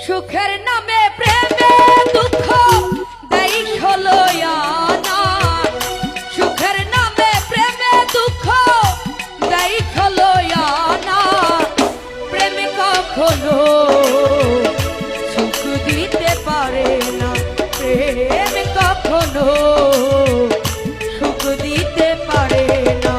সুখের নামে প্রেমে দুঃখ দেই খলয়ানা, সুখের নামে প্রেমে দুঃখ দেই খলয়ানা। প্রেম কখনো সুখ দিতে পারে না, প্রেম কখনো সুখ দিতে পারে না।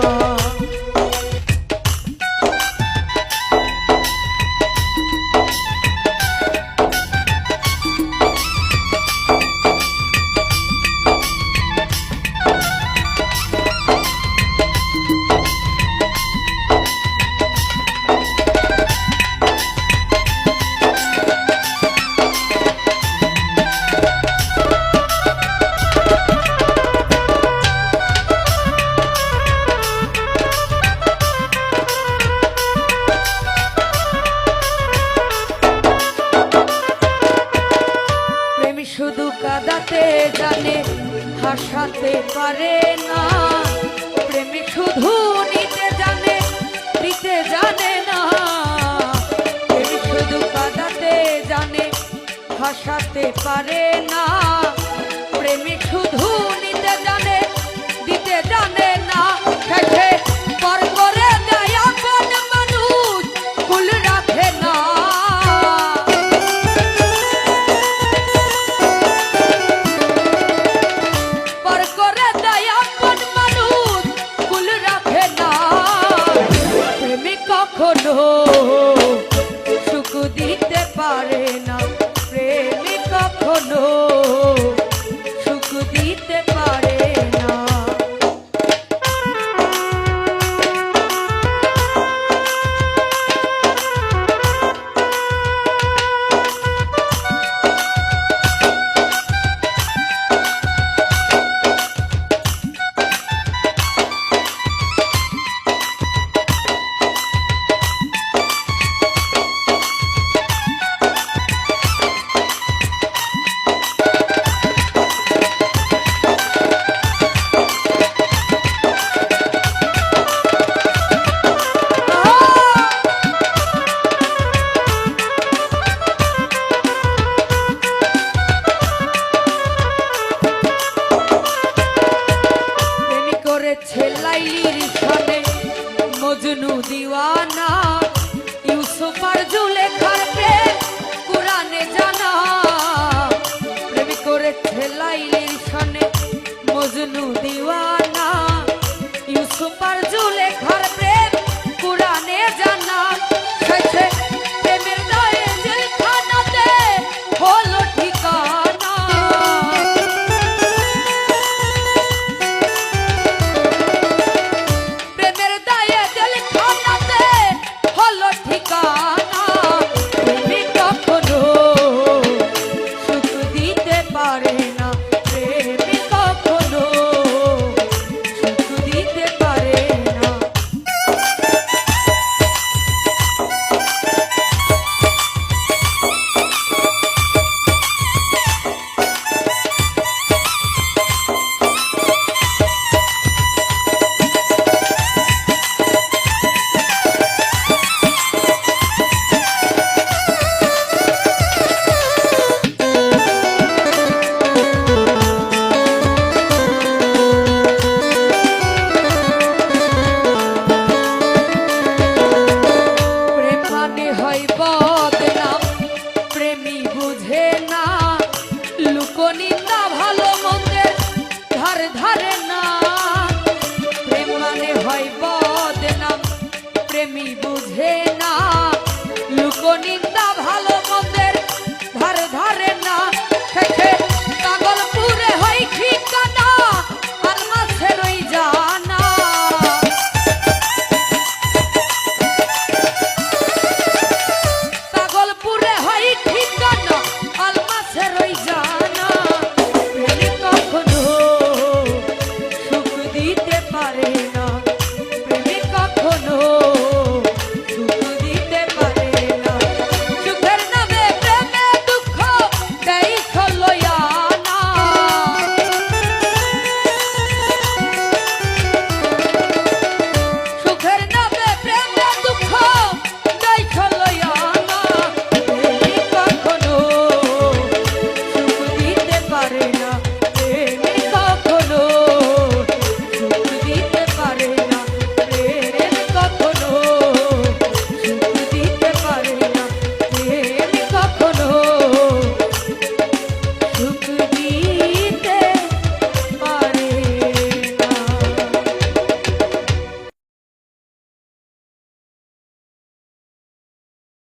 শুধু কাঁদাতে জানে, হাসাতে পারে না। প্রেমিক শুধু নিতে জানে, দিতে জানে না। প্রেমিক শুধু কাঁদাতে জানে, হাসাতে পারে না। প্রেমিক শুধু নিতে জানে, দিতে জানে না। শেষে পর করে দেয় আপন মানুষ, কুল রাখে না। কখনো সুখ দিতে পারে না, প্রেমে কখনো সুখ দিতে পারে না। লাইলির সনে মজনু দিওয়ানা, ইউসুফ আর জুলেখার প্রেম কুরআনে জানা। প্রেম করেছে লাইলির সনে মজনু দিওয়ানা, ইউসুফ আর জুলেখার প্রেম কুরআনে জানা। শেষে প্রেমের দায়ে জেলখানাতে হলো ঠিকানা। নিন্দা ভালো মন্দের ধার ধারে না, প্রেম মানে হয় বদনাম, প্রেমী বুঝে না।